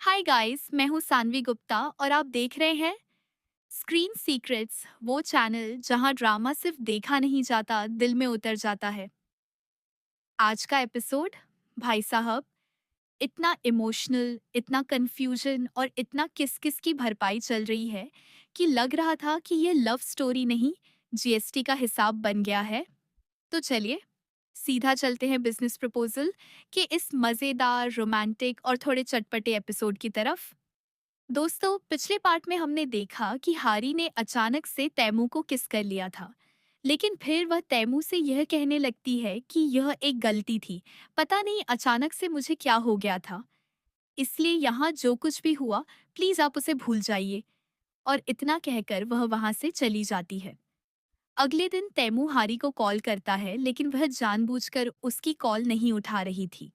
Hi guys, मैं हूँ सानवी गुप्ता और आप देख रहे हैं स्क्रीन सीक्रेट्स, वो चैनल जहाँ ड्रामा सिर्फ देखा नहीं जाता, दिल में उतर जाता है। आज का एपिसोड, भाई साहब, इतना इमोशनल, इतना कंफ्यूजन और इतना किस किस की भरपाई चल रही है कि लग रहा था कि ये लव स्टोरी नहीं, जीएसटी का हिसाब बन गया है। तो चलिए सीधा चलते हैं बिजनेस प्रपोजल के इस मज़ेदार, रोमांटिक और थोड़े चटपटे एपिसोड की तरफ। दोस्तों, पिछले पार्ट में हमने देखा कि हारी ने अचानक से तैमू को किस कर लिया था, लेकिन फिर वह तैमू से यह कहने लगती है कि यह एक गलती थी। पता नहीं अचानक से मुझे क्या हो गया था, इसलिए यहाँ जो कुछ भी हुआ प्लीज आप उसे भूल जाइए। और इतना कहकर वह वहां से चली जाती है। अगले दिन तैमू हारी को कॉल करता है, लेकिन वह जानबूझकर उसकी कॉल नहीं उठा रही थी।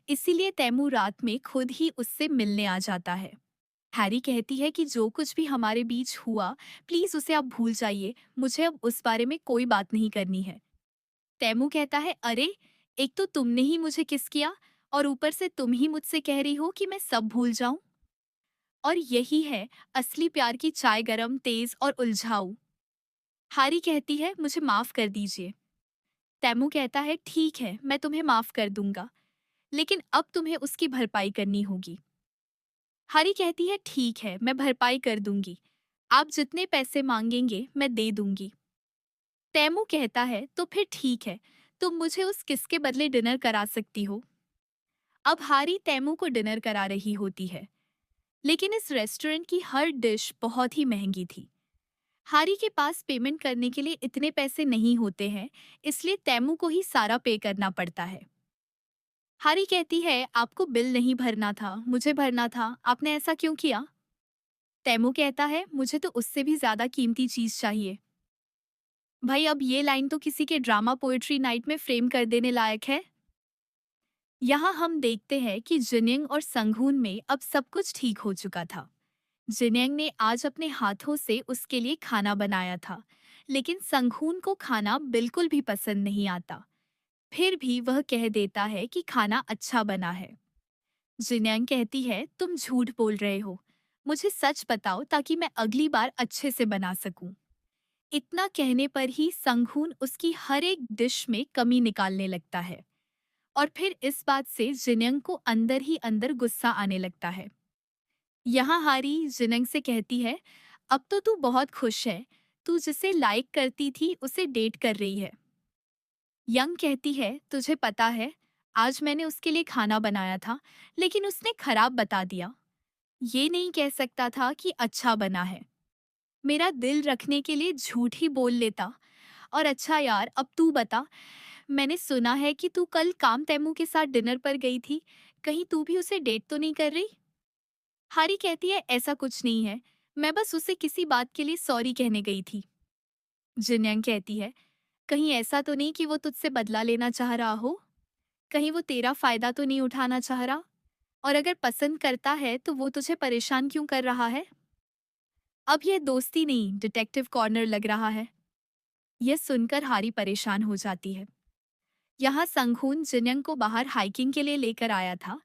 इसीलिए तैमू रात में खुद ही उससे मिलने आ जाता है। हैरी कहती है कि जो कुछ भी हमारे बीच हुआ, प्लीज उसे आप भूल जाइए, मुझे अब उस बारे में कोई बात नहीं करनी है। तैमू कहता है, अरे, एक तो तुमने ही मुझे किस किया और ऊपर से तुम ही मुझसे कह रही हो कि मैं सब भूल जाऊं। और यही है असली प्यार की चाय, गरम, तेज और उलझाऊ। हारी कहती है, मुझे माफ कर दीजिए। तैमू कहता है, ठीक है, मैं तुम्हें माफ कर दूंगा, लेकिन अब तुम्हें उसकी भरपाई करनी होगी। हारी कहती है, ठीक है, मैं भरपाई कर दूंगी, आप जितने पैसे मांगेंगे मैं दे दूंगी। तैमू कहता है, तो फिर ठीक है, तुम मुझे उस किसके बदले डिनर करा सकती हो। अब हारी तैमू को डिनर करा रही होती है, लेकिन इस रेस्टोरेंट की हर डिश बहुत ही महंगी थी। हारी के पास पेमेंट करने के लिए इतने पैसे नहीं होते हैं, इसलिए तैमू को ही सारा पे करना पड़ता है। हारी कहती है, आपको बिल नहीं भरना था, मुझे भरना था, आपने ऐसा क्यों किया। तैमू कहता है, मुझे तो उससे भी ज्यादा कीमती चीज चाहिए। भाई, अब ये लाइन तो किसी के ड्रामा पोएट्री नाइट में फ्रेम कर देने लायक है। यहाँ हम देखते हैं कि जिन्यंग और संघून में अब सब कुछ ठीक हो चुका था। जिन्यंग ने आज अपने हाथों से उसके लिए खाना बनाया था, लेकिन संघून को खाना बिल्कुल भी पसंद नहीं आता। फिर भी वह कह देता है कि खाना अच्छा बना है। जिन्यंग कहती है, तुम झूठ बोल रहे हो, मुझे सच बताओ ताकि मैं अगली बार अच्छे से बना सकूं। इतना कहने पर ही संघून उसकी हर एक डिश में कमी निकालने लगता है। और फिर इस बात से जिनंग को अंदर ही अंदर गुस्सा आने लगता है। यहाँ हारी जिनंग से कहती है, अब तो तू बहुत खुश है, तू जिसे लाइक करती थी उसे डेट कर रही है। यंग कहती है, तुझे पता है, आज मैंने उसके लिए खाना बनाया था, लेकिन उसने खराब बता दिया। ये नहीं कह सकता था कि अच्छा बना है। मेरा दिल रखने के लिए झूठ ही बोल लेता। और अच्छा यार, अब तू बता, मैंने सुना है कि तू कल काम तैमू के साथ डिनर पर गई थी, कहीं तू भी उसे डेट तो नहीं कर रही। हारी कहती है, ऐसा कुछ नहीं है, मैं बस उसे किसी बात के लिए सॉरी कहने गई थी। जिनयंग कहती है, कहीं ऐसा तो नहीं कि वो तुझसे बदला लेना चाह रहा हो, कहीं वो तेरा फायदा तो नहीं उठाना चाह रहा, और अगर पसंद करता है तो वो तुझे परेशान क्यों कर रहा है। अब यह दोस्ती नहीं, डिटेक्टिव कॉर्नर लग रहा है। यह सुनकर हारी परेशान हो जाती है। यहाँ संघून जिन्यंग को बाहर हाइकिंग के लिए लेकर आया था,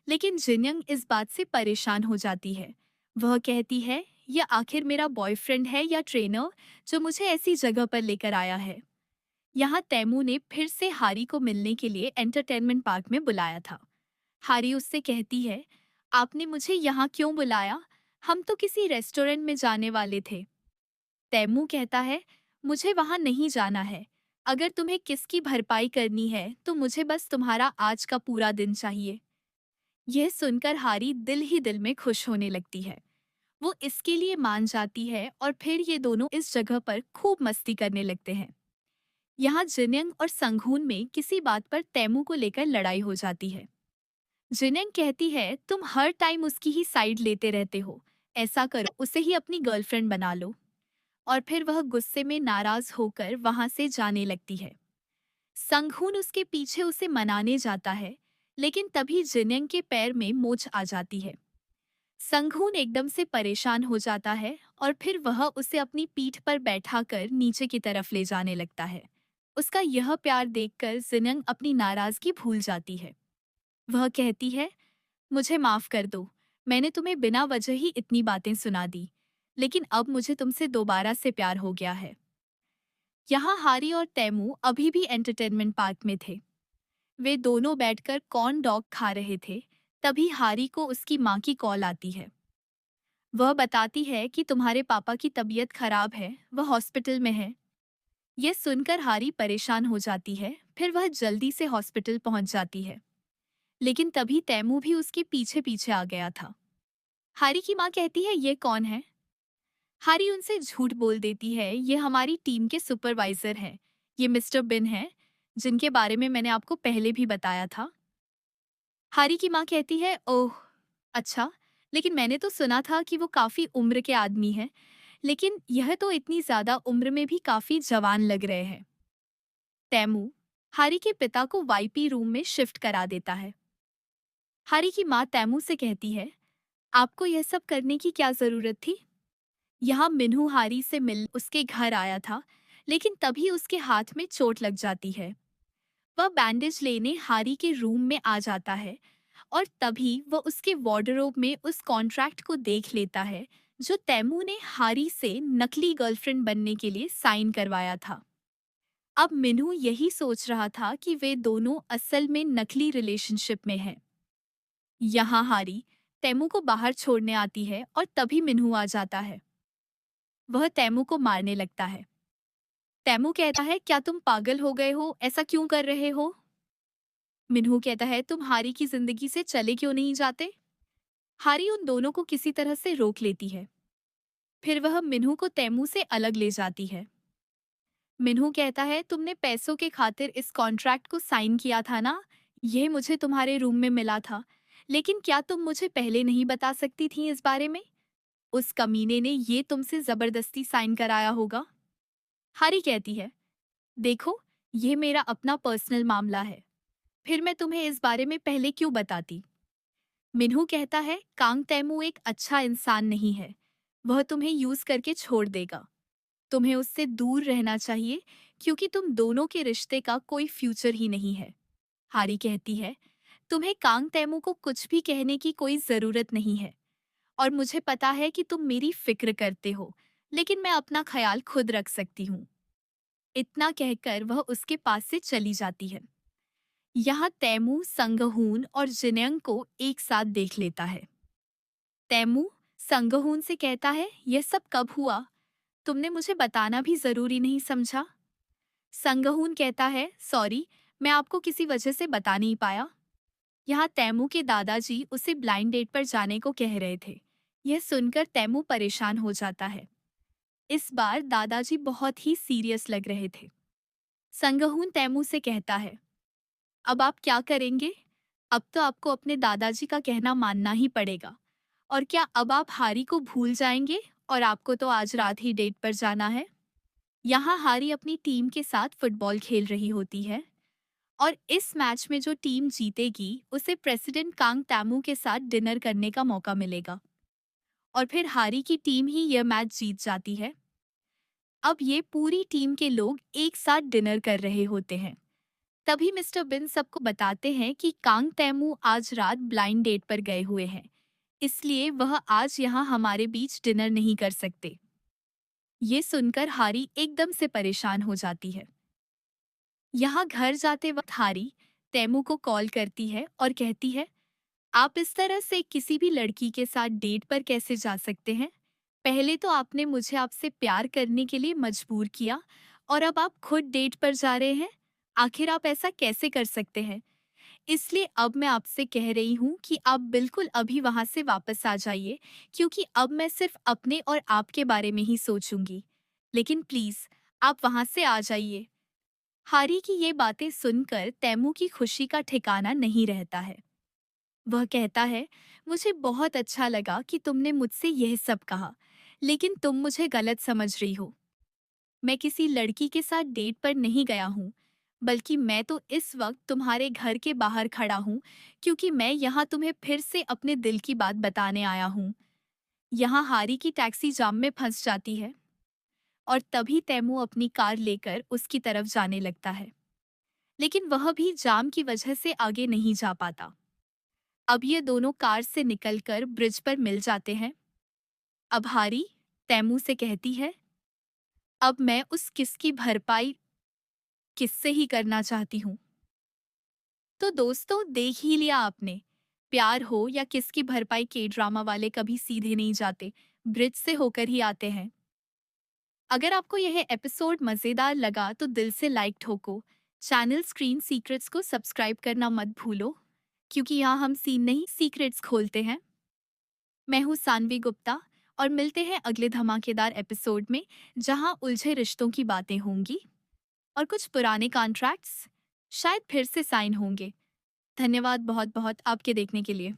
लेकिन जिन्यंग इस बात से परेशान हो जाती है। वह कहती है, यह आखिर मेरा बॉयफ्रेंड है या ट्रेनर जो मुझे ऐसी जगह पर लेकर आया है। यहाँ तैमू ने फिर से हारी को मिलने के लिए एंटरटेनमेंट पार्क में बुलाया था। हारी उससे कहती है, आपने मुझे यहाँ क्यों बुलाया, हम तो किसी रेस्टोरेंट में जाने वाले थे। तैमू कहता है, मुझे वहां नहीं जाना है, अगर तुम्हें किसकी भरपाई करनी है तो मुझे बस तुम्हारा आज का पूरा दिन चाहिए। यह सुनकर हारी दिल ही दिल में खुश होने लगती है। वो इसके लिए मान जाती है और फिर ये दोनों इस जगह पर खूब मस्ती करने लगते हैं। यहाँ जिन्यंग और संघून में किसी बात पर तैमू को लेकर लड़ाई हो जाती है। जिन्यंग कहती है, तुम हर टाइम उसकी ही साइड लेते रहते हो, ऐसा करो उसे ही अपनी गर्लफ्रेंड बना लो। और फिर वह गुस्से में नाराज होकर वहां से जाने लगती है। संघून उसके पीछे उसे मनाने जाता है, लेकिन तभी जिन्यंग के पैर में मोच आ जाती है। संघून एकदम से परेशान हो जाता है और फिर वह उसे अपनी पीठ पर बैठाकर नीचे की तरफ ले जाने लगता है। उसका यह प्यार देखकर जिन्यंग अपनी नाराजगी भूल जाती है। वह कहती है, मुझे माफ कर दो, मैंने तुम्हें बिना वजह ही इतनी बातें सुना दी, लेकिन अब मुझे तुमसे दोबारा से प्यार हो गया है। यहाँ हारी और तैमू अभी भी एंटरटेनमेंट पार्क में थे। वे दोनों बैठकर कॉर्न डॉग खा रहे थे। तभी हारी को उसकी माँ की कॉल आती है। वह बताती है कि तुम्हारे पापा की तबीयत खराब है, वह हॉस्पिटल में है। यह सुनकर हारी परेशान हो जाती है। फिर वह जल्दी से हॉस्पिटल पहुंच जाती है। लेकिन तभी तैमू भी उसके पीछे पीछे आ गया था। हारी की माँ कहती है, ये कौन है? हारी उनसे झूठ बोल देती है, ये हमारी टीम के सुपरवाइजर हैं। ये मिस्टर बिन हैं, जिनके बारे में मैंने आपको पहले भी बताया था। हारी की माँ कहती है, ओह अच्छा, लेकिन मैंने तो सुना था कि वो काफी उम्र के आदमी हैं, लेकिन यह तो इतनी ज्यादा उम्र में भी काफी जवान लग रहे हैं। तैमू हारी के पिता को वाईपी रूम में शिफ्ट करा देता है। हारी की माँ तैमू से कहती है, आपको यह सब करने की क्या जरूरत थी? यहाँ मिन्हू हारी से मिल उसके घर आया था, लेकिन तभी उसके हाथ में चोट लग जाती है। वह बैंडेज लेने हारी के रूम में आ जाता है और तभी वह उसके वार्डरोब में उस कॉन्ट्रैक्ट को देख लेता है जो तैमू ने हारी से नकली गर्लफ्रेंड बनने के लिए साइन करवाया था। अब मिन्हू यही सोच रहा था कि वे दोनों असल में नकली रिलेशनशिप में हैं। यहाँ हारी तैमू को बाहर छोड़ने आती है और तभी मिन्हू आ जाता है। वह तैमू को मारने लगता है। तैमू कहता है, क्या तुम पागल हो गए हो? ऐसा क्यों कर रहे हो? मिन्हू कहता है, तुम हारी की जिंदगी से चले क्यों नहीं जाते? हारी उन दोनों को किसी तरह से रोक लेती है। फिर वह मिन्हू को तैमू से अलग ले जाती है। मिन्हू कहता है, तुमने पैसों के खातिर इस कॉन्ट्रैक्ट को साइन किया था ना? यह मुझे तुम्हारे रूम में मिला था, लेकिन क्या तुम मुझे पहले नहीं बता सकती थी इस बारे में? उस कमीने ने ये तुमसे जबरदस्ती साइन कराया होगा। हारी कहती है, देखो, ये मेरा अपना पर्सनल मामला है, फिर मैं तुम्हें इस बारे में पहले क्यों बताती? मिन्हू कहता है, कांग तैमू एक अच्छा इंसान नहीं है। वह तुम्हें यूज करके छोड़ देगा। तुम्हें उससे दूर रहना चाहिए, क्योंकि तुम दोनों के रिश्ते का कोई फ्यूचर ही नहीं है। हारी कहती है, तुम्हें कांग तैमू को कुछ भी कहने की कोई जरूरत नहीं है, और मुझे पता है कि तुम मेरी फिक्र करते हो, लेकिन मैं अपना ख्याल खुद रख सकती हूँ। इतना कहकर वह उसके पास से चली जाती है। यहाँ तैमू संगहून और जिन्यंग को एक साथ देख लेता है। तैमू संगहून से कहता है, यह सब कब हुआ? तुमने मुझे बताना भी जरूरी नहीं समझा? संगहून कहता है, सॉरी, मैं आपको किसी वजह से बता नहीं पाया। यहाँ तैमू के दादाजी उसे ब्लाइंड डेट पर जाने को कह रहे थे। यह सुनकर तैमू परेशान हो जाता है। इस बार दादाजी बहुत ही सीरियस लग रहे थे। संगहून तैमू से कहता है, अब आप क्या करेंगे? अब तो आपको अपने दादाजी का कहना मानना ही पड़ेगा। और क्या अब आप हारी को भूल जाएंगे? और आपको तो आज रात ही डेट पर जाना है। यहाँ हारी अपनी टीम के साथ फुटबॉल खेल रही होती है, और इस मैच में जो टीम जीतेगी उसे प्रेसिडेंट कांग तैमू के साथ डिनर करने का मौका मिलेगा। और फिर हारी की टीम ही यह मैच जीत जाती है। अब ये पूरी टीम के लोग एक साथ डिनर कर रहे होते हैं। तभी मिस्टर बिन सबको बताते हैं कि कांग तैमू आज रात ब्लाइंड डेट पर गए हुए हैं, इसलिए वह आज यहाँ हमारे बीच डिनर नहीं कर सकते। ये सुनकर हारी एकदम से परेशान हो जाती है। यहाँ घर जाते वक्त हारी तैमू को कॉल करती है और कहती है, आप इस तरह से किसी भी लड़की के साथ डेट पर कैसे जा सकते हैं? पहले तो आपने मुझे आपसे प्यार करने के लिए मजबूर किया, और अब आप खुद डेट पर जा रहे हैं। आखिर आप ऐसा कैसे कर सकते हैं? इसलिए अब मैं आपसे कह रही हूँ कि आप बिल्कुल अभी वहाँ से वापस आ जाइए, क्योंकि अब मैं सिर्फ अपने और आपके बारे में ही सोचूंगी। लेकिन प्लीज, आप वहाँ से आ जाइए। हारी की ये बातें सुनकर तैमू की खुशी का ठिकाना नहीं रहता है। वह कहता है, मुझे बहुत अच्छा लगा कि तुमने मुझसे यह सब कहा, लेकिन तुम मुझे गलत समझ रही हो। मैं किसी लड़की के साथ डेट पर नहीं गया हूँ, बल्कि मैं तो इस वक्त तुम्हारे घर के बाहर खड़ा हूँ, क्योंकि मैं यहाँ तुम्हें फिर से अपने दिल की बात बताने आया हूँ। यहाँ हारी की टैक्सी जाम में फंस जाती है, और तभी तैमू अपनी कार लेकर उसकी तरफ जाने लगता है, लेकिन वह भी जाम की वजह से आगे नहीं जा पाता। अब ये दोनों कार से निकलकर ब्रिज पर मिल जाते हैं। अब हारी तैमू से कहती है, अब मैं उस किस की भरपाई किससे ही करना चाहती हूँ। तो दोस्तों, देख ही लिया आपने, प्यार हो या किसकी भरपाई के ड्रामा वाले कभी सीधे नहीं जाते, ब्रिज से होकर ही आते हैं। अगर आपको यह एपिसोड मज़ेदार लगा तो दिल से लाइक ठोको। चैनल स्क्रीन सीक्रेट्स को सब्सक्राइब करना मत भूलो, क्योंकि यहाँ हम सीन नहीं सीक्रेट्स खोलते हैं। मैं हूँ सानवी गुप्ता, और मिलते हैं अगले धमाकेदार एपिसोड में, जहाँ उलझे रिश्तों की बातें होंगी और कुछ पुराने कॉन्ट्रैक्ट्स शायद फिर से साइन होंगे। धन्यवाद बहुत बहुत आपके देखने के लिए।